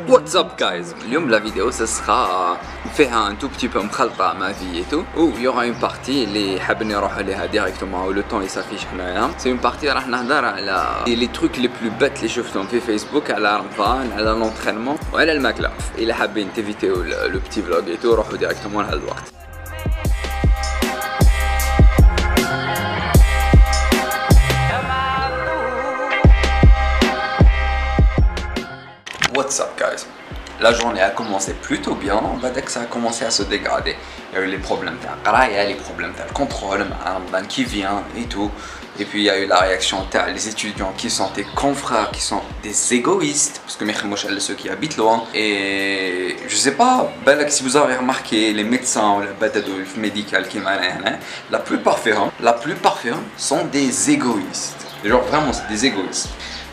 What's up guys? اليوم la vidéo ce sera فيها un tout petit peu مخلطة ma vie et tout. Où il y aura une partie اللي حابين نروح عليها directement où le temps il s'affiche هنايا. C'est une partie راح نهضر على les trucs les plus bêtes اللي شفتهم في فيسبوك على رمضان على l'entraînement وعلى الماكلة. إلا حابين تيفيتيو le petit vlog et tout روحوا directement لهذا الوقت. What's up guys? La journée a commencé plutôt bien, dès que ça a commencé à se dégrader. Il y a eu les problèmes de les problèmes de contrôle, Ramadan qui vient et tout. Et puis il y a eu la réaction des étudiants qui sont des confrères, qui sont des égoïstes, parce que ceux qui habitent loin. Et je sais pas, si vous avez remarqué les médecins ou la bataille médicale qui m'arrêtent, la plupart sont des égoïstes. Genre vraiment c'est des égoïstes.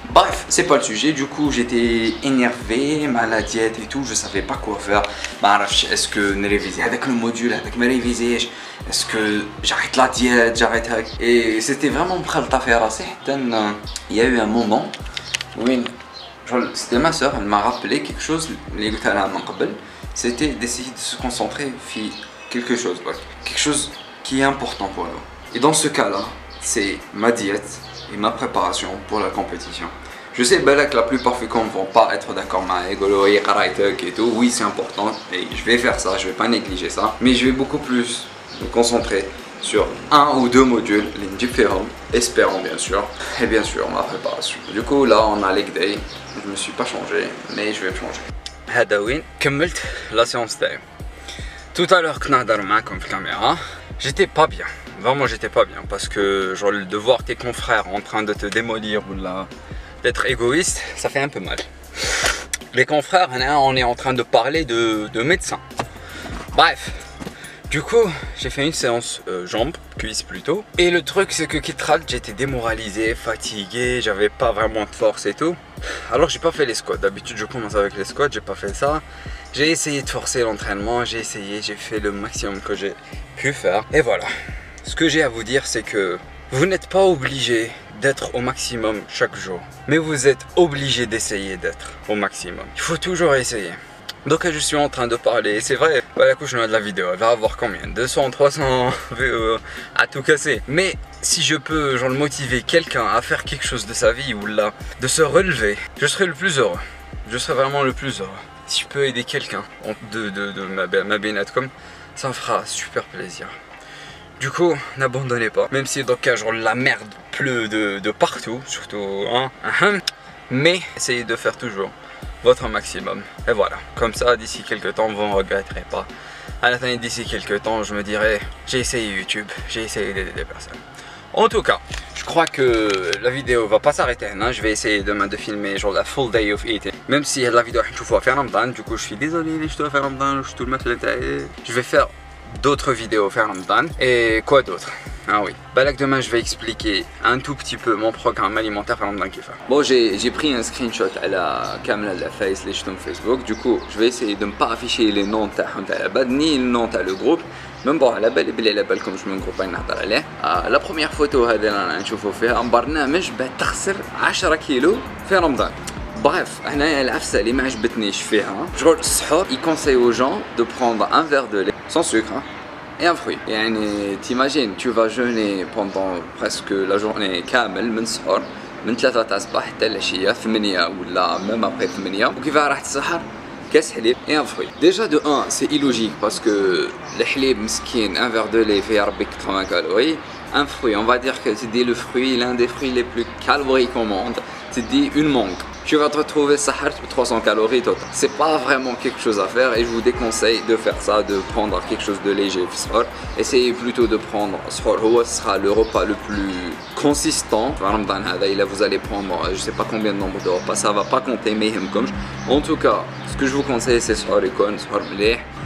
Bref, c'est pas le sujet, du coup j'étais énervé, mal à la diète et tout, je savais pas quoi faire. Est-ce que je révisais avec le module, avec mes révisés, est-ce que j'arrête la diète, j'arrête. Et c'était vraiment prêt à faire assez. Il y a eu un moment où c'était ma soeur, elle m'a rappelé quelque chose, c'était d'essayer de se concentrer sur quelque chose qui est important pour nous. Et dans ce cas-là, c'est ma diète et ma préparation pour la compétition. Je sais que la plupart des gens ne vont pas être d'accord avec et tout. Oui, c'est important et je vais faire ça, je vais pas négliger ça. Mais je vais beaucoup plus me concentrer sur un ou deux modules, les différents, espérons bien sûr. Et bien sûr, ma préparation. Du coup, là, on a leg day. Je me suis pas changé, mais je vais me changer. Hadawin, كملت la séance day. Tout à l'heure, كنا نهضر معاكم في الكاميرا. J'étais pas bien. Vraiment j'étais pas bien parce que genre de voir tes confrères en train de te démolir ou d'être égoïste, ça fait un peu mal. Les confrères, on est en train de parler de médecins. Bref, du coup j'ai fait une séance jambes, cuisses plutôt. Et le truc c'est que Kitral, j'étais démoralisé, fatigué, j'avais pas vraiment de force et tout. Alors j'ai pas fait les squats, d'habitude je commence avec les squats, j'ai pas fait ça. J'ai essayé de forcer l'entraînement, j'ai fait le maximum que j'ai pu faire. Et voilà. Ce que j'ai à vous dire, c'est que vous n'êtes pas obligé d'être au maximum chaque jour. Mais vous êtes obligé d'essayer d'être au maximum. Il faut toujours essayer. Donc je suis en train de parler, c'est vrai, la couche de la vidéo, elle va avoir combien? 200, 300 vues à tout casser. Mais si je peux genre motiver quelqu'un à faire quelque chose de sa vie ou là, de se relever, je serai le plus heureux. Je serai vraiment le plus heureux. Si je peux aider quelqu'un de ma bénette comme, ça me fera super plaisir. Du coup, n'abandonnez pas, même si dans le cas genre la merde pleut de partout, surtout mais essayez de faire toujours votre maximum. Et voilà, comme ça d'ici quelques temps vous ne regretterez pas. À la fin d'ici quelques temps je me dirai j'ai essayé YouTube, j'ai essayé d'aider des personnes. En tout cas, je crois que la vidéo va pas s'arrêter là. Je vais essayer demain de filmer genre la full day of eating. Même si la vidéo je vais faire Ramadan, du coup je suis désolé je dois faire Ramadan, je vais faire d'autres vidéos faire Ramadan. Et quoi d'autre? Ah oui, demain je vais expliquer un tout petit peu mon programme alimentaire faire Ramadan kifa. Bon, j'ai pris un screenshot à la caméra de la face les sur Facebook. Du coup, je vais essayer de ne pas afficher les noms ni le nom le groupe. Même bon, على بالي comme je me groupe نهضر عليه. La première photo هذه رانا نشوفوا فيها برنامج باش تخسر 10 كيلو في رمضان. Bref, هنايا العفسه اللي ما عجبتنيش فيها شغل السحور il conseille aux gens de prendre un verre de lait sans sucre et un fruit. يعني t'imagines tu vas jeûner pendant presque la journée كامل من السحور من 3 تاع الصباح حتى العشيه 8 ولا même après 8 وكيف راح تسحر كاس حليب et un fruit. Déjà de 1 c'est illogique parce que الحليب مسكين un verre de lait fait يربيك 80 calories. Un fruit, on va dire que c'est le fruit, l'un des fruits les plus caloriques au monde. C'est une mangue. Tu vas te retrouver sahar 300 calories total. C'est pas vraiment quelque chose à faire et je vous déconseille de faire ça, de prendre quelque chose de léger. Essayez plutôt de prendre ce sera le repas le plus consistant. Vous allez prendre je sais pas combien de nombre de repas, ça va pas compter mais en tout cas, ce que je vous conseille c'est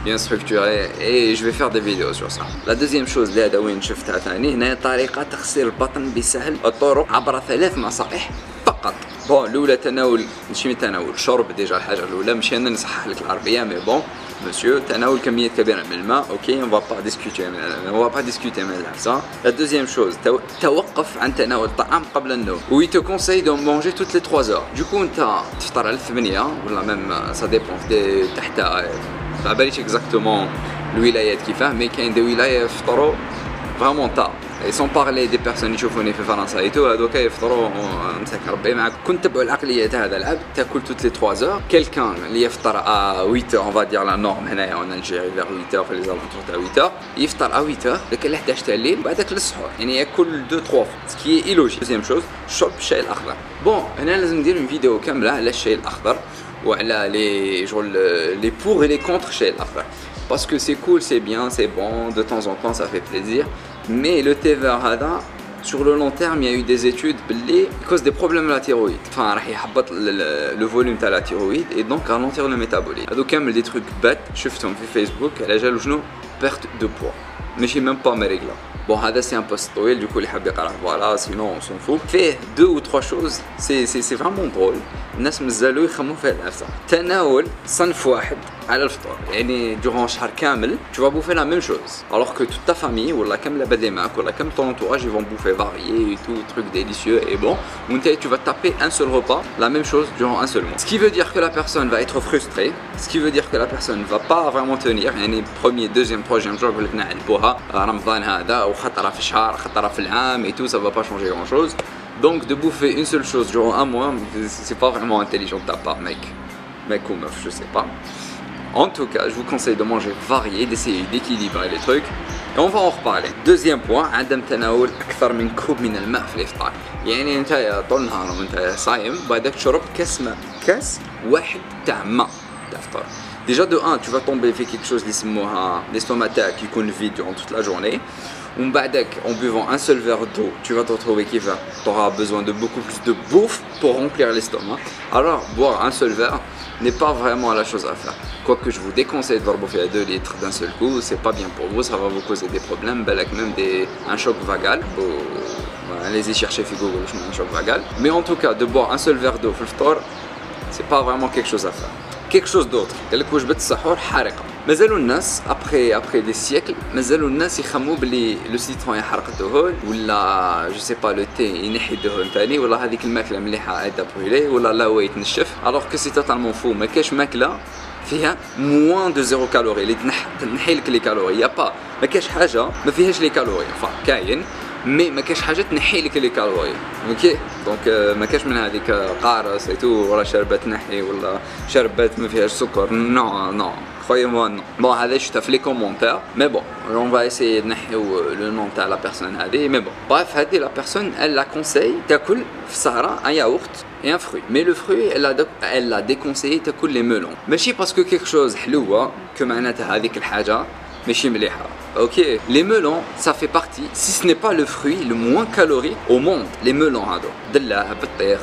bien structuré et je vais faire des vidéos sur ça. La deuxième chose اللي هذا وين شفتها ثاني هنا طريقة تغسيل البطن بسهل الطرق عبر 3 نصائح فقط. بون الاولى تناول ماشي تناول شرب ديجا الحاجه الاولى ماشي انا نصحح لك العربيه مي بون monsieur تناول كميات كبيره من الماء اوكي on va pas discuter من ça. La deuxième chose توقف عن تناول الطعام قبل النوم و il te conseille de manger toutes les 3 heures. Du coup انت تفطر على 8 ولا même ça dépend تحت ما باليش exactement الولايات كيفاه مي كاين دي ولايات يفطروا vraiment tard. Et sans parler des personnes يشوفوني في فرنسا ايتو هذوك يفطروا مساك ربي معاك. كنت تبعوا العقليه تاع هذا العبد تاكل toutes les 3 heures. Quelqu'un اللي يفطر à 8 heures on va dire la norme هنايا en Algérie vers 8 heures في les alentours تاع 8 heures يفطر à 8 heures داك ل 11 تاع الليل بعدك للسحور يعني ياكل 2 3 سكي ايلوجي. Deuxième chose شرب الشاي الاخضر. بون هنا لازم ندير فيديو كامله على الشاي الاخضر وعلى لي جول لي بور et les contre الشاي الاخضر parce que c'est cool c'est bien c'est bon de temps en temps ça fait plaisir. Mais le thé vert هذا sur le long terme il y a eu des études باللي cause des problèmes à la thyroïde. Enfin راح يحبط le volume تاع la thyroïde et donc ralentir le métabolisme. هذو كامل des trucs bêtes شفتهم في فيسبوك على جال شنو perte de poids ماشي même pas مريقله. Bon هذا c'est un post طويل du coup اللي حاب يقراه voilà sinon on s'en fout. فيه 2 ou 3 choses c'est vraiment drôle الناس مازالوا يخمموا فيها العفسه. تناول صنف واحد على الفطور يعني durant شهر كامل tu vas bouffer la même chose alors que toute ta famille ولا كامل العباد اللي معاك ولا كامل ton entourage ils vont bouffer varié et tout truc délicieux et bon وانت tu vas taper un seul repas la même chose durant un seul mois. Ce qui veut dire que la personne va être frustrée, ce qui veut dire que la personne va pas vraiment tenir يعني premier deuxième troisième jour يقول لك نعلبوها رمضان هذا وخطره في الشهر خطره في العام et tout ça va pas changer grand chose. Donc de bouffer une seule chose durant un mois c'est pas vraiment intelligent de ta part mec ou meuf je sais pas. En tout cas, je vous conseille de manger varié, d'essayer d'équilibrer les trucs. Et on va en reparler. Deuxième point, عدم تناول أكثر من كوب من الماء في الإفطار. يعني أنت طول النهار وأنت صايم بعدك تشرب كاس واحد تاع ماء تفطر. Déjà de 1, tu vas tomber في quelque chose اللي يسموها l'estomac تاعك يكون vide durant toute la journée. ومن بعدك en buvant un seul verre d'eau, tu vas te retrouver qu'il tu auras besoin de beaucoup plus de bouffe pour remplir l'estomac. Alors boire un seul verre n'est pas vraiment la chose à faire. Quoique je vous déconseille de boire 2 litres d'un seul coup, c'est pas bien pour vous, ça va vous causer des problèmes, même un choc vagal. Allez-y chercher Google un choc vagal. Mais en tout cas, de boire un seul verre d'eau c'est pas vraiment quelque chose à faire. Quelque chose d'autre, قال لك وجبة السحور حارقة. مازالوا الناس après des siècles مازالوا الناس يخموا بلي لو سيترون يحرق الدهون ولا جو سي با لو تي ينحي الدهون ثاني ولا هذيك الماكلة مليحة ايدا بريلي ولا لا هو يتنشف alors que c'est totalement faux. ما كاش ماكلة فيها موان دو 0 كالوري اللي تنحي لك لي كالوري. يا با ما كاش حاجة ما فيهاش لي كالوري كاين مي ما كاش حاجه تنحي لك لي كالوري اوكي دونك ما كاش من هذيك قارص ايتو ولا شربات تنحي ولا شربات ما فيهاش سكر نو croyez-moi non. Bon هذا شفتها في لي كومونتير مي بون on va essayer نحيو لو نون تاع لا بيرسون هذه مي بون bref هذه لا بيرسون elle la conseille تاكل في السهره un yaourt et un fruit mais le fruit elle l'a déconseillé تاكل les melons ماشي باسكو كيك شوز حلوه كمعناتها هذيك الحاجه ماشي مليحه. Ok, les melons, ça fait partie, si ce n'est pas le fruit le moins calorique au monde, les melons هادو دلة بطيخ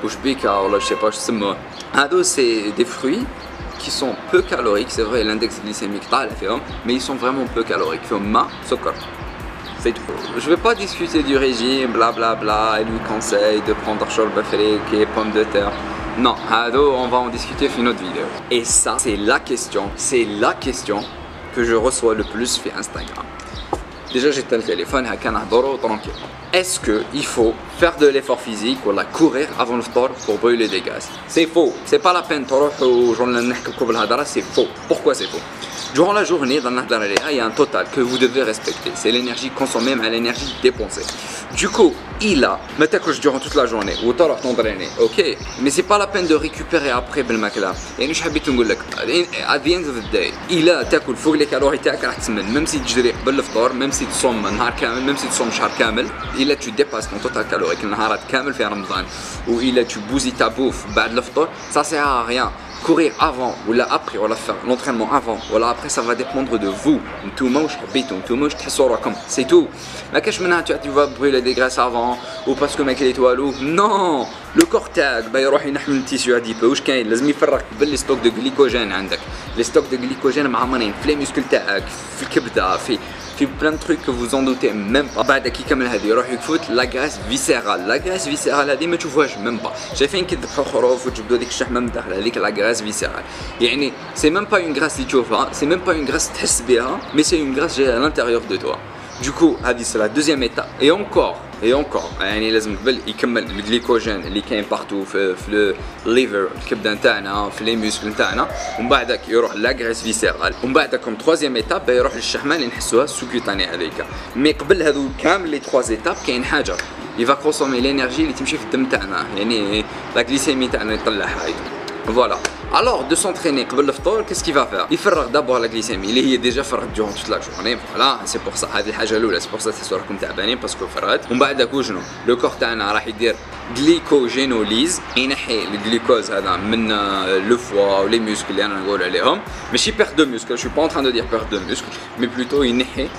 بوشبيكا ولا je sais pas يسموه هادو c'est des fruits qui sont peu caloriques, c'est vrai l'index glycémique طالع فيهم mais ils sont vraiment peu caloriques فيهم ماء سكر. C'est tout. Je vais pas discuter du régime, blablabla, et lui conseille de prendre شوربة فريك et pommes de terre. Non, هادو on va en discuter في une autre vidéo. Et ça c'est la question que je reçois le plus sur Instagram. Déjà j'ai le téléphone, tranquille. Est-ce qu'il faut faire de l'effort physique ou la courir avant le sport pour brûler des gaz? C'est faux. C'est pas la peine c'est faux. Pourquoi c'est faux? Durant la journée, dans il y a un total que vous devez respecter. C'est l'énergie consommée mais l'énergie dépensée. Du coup, mais t'accroches durant toute la journée ou t'auras t'entraîner, ok? Mais c'est pas la peine de récupérer après بالماكلة. يعني je حبيت نقول لك at the end of the day تاكل فوق les calories تاعك راح تسمن même si تجري قبل الفطور même si تصوم نهار كامل même si تصوم شهر كامل tu dépasses ton total calorique النهارات كامل في رمضان ou tu bousilles ta bouffe بعد الفطور ça sert à rien. Courir avant ou là après ou faire l'entraînement avant ou là après ça va dépendre de vous. C'est tout. Tu vas brûler des graisses avant ou parce que mec il est toilou. Non, le corps tag يروح ينحمل التيشو adipeux واش كاين لازم يفرق باللي ستوك دو غليكوجين عندك. Les stocks de glycogène معمرين في les muscles تاعك في الكبده في في plein de trucs que vous en doutez même pas. بعد كي يكمل هذه يروح يفوت لا غراس فيسيرال. لا غراس فيسيرال هذه ما تشوفوهاش même pas. شايفين كي تذبحوا خروف وتجبدوا ديك الشحمه من الداخل هذيك لا غراس فيسيرال. يعني سي même pas une graisse اللي تشوفها، سي même pas une graisse تحس بها، mais c'est une graisse à l'intérieur de toi. Du coup هذه c'est la deuxième étape. Et encore يعني لازم قبل يكمل الجليكوجين اللي كاين بارتو في الليفر الكبده نتاعنا في لي ميسكل نتاعنا، ومن بعدك يروح لا غريس فيسيرال، ومن بعد كوم تروازيام ايتاب يروح للشحمه اللي نحسوها سوكوتاني هذيك. مي قبل هذو كامل لي تخوا ايتاب كاين حاجه يفا كونسومي لينيرجي اللي تمشي في الدم تاعنا، يعني لا غليسيمي تاعنا يطلعها. Voilà. Alors de s'entraîner قبل الفطور qu'est-ce qu'il va faire؟ يفرغ d'abord la glycémie اللي هي ديجا فرغت durant toute la journée. Voilà, c'est pour ça هذه الحاجة الأولى، c'est pour ça تحسوا راكم تعبانين باسكو فرغت. ومن بعدك وشنو؟ لو كور تاعنا راح يدير جليكوجينوليز، ينحي الجليكوز هذا من لو فوا ولي ميسكل اللي أنا نقول عليهم. ماشي perte de muscle، je suis pas en train de dire perte de muscle، mais plutôt ينحي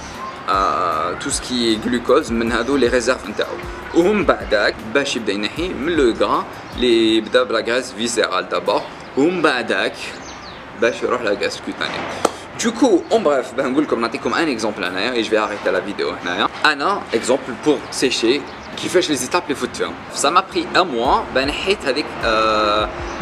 tout ce qui est glucose من هذو لي ريزيرف نتاعو. ومن بعدك باش يبدا ينحي من لو غرا اللي يبدا بلا غريس فيسيرال دابور، ومن بعدك باش يروح لا غريس كوتاني. Du coup, en bref, ben نقول لكم نعطيكم un exemple هنايا et je vais arrêter la vidéo هنايا. أنا exemple pour sécher كيفاش لي زيتاب اللي فوت فيهم. Ça m'a pris un mois ben نحيت هذيك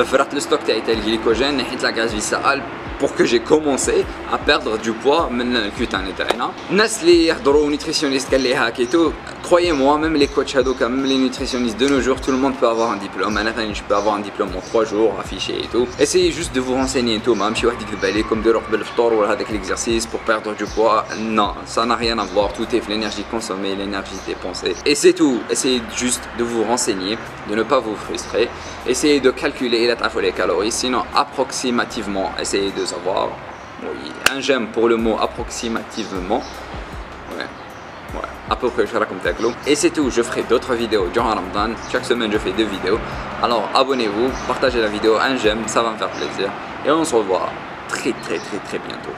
فرغت الستوك تاعي تاع الجليكوجين، نحيت لا غريس فيسيرال pour que j'ai commencé à perdre du poids من الكوتاني تاعنا. الناس اللي يحضروا nutritionniste قال لي هاك et tout، croyez-moi même les coachs هذوكا même les nutritionnistes de nos jours tout le monde peut avoir un diplôme. أنا ثاني je peux avoir un diplôme en 3 jours affiché et tout. Essayez juste de vous renseigner tout. ماشي واحد يكذب عليكم ديروا قبل الفطور ولا هذاك l'exercice pour perdre du poids. Non, ça n'a rien à voir. Tout est l'énergie consommée, l'énergie dépensée. Et c'est tout. Essayez juste de vous renseigner, de ne pas vous frustrer. Essayez de calculer les calories, sinon approximativement, essayez de savoir. Oui, un j'aime pour le mot approximativement. Ouais, à peu près je raconte avec l'eau. Et c'est tout, je ferai d'autres vidéos durant Ramadan. Chaque semaine je fais 2 vidéos. Alors abonnez-vous, partagez la vidéo, un j'aime, ça va me faire plaisir. Et on se revoit très bientôt.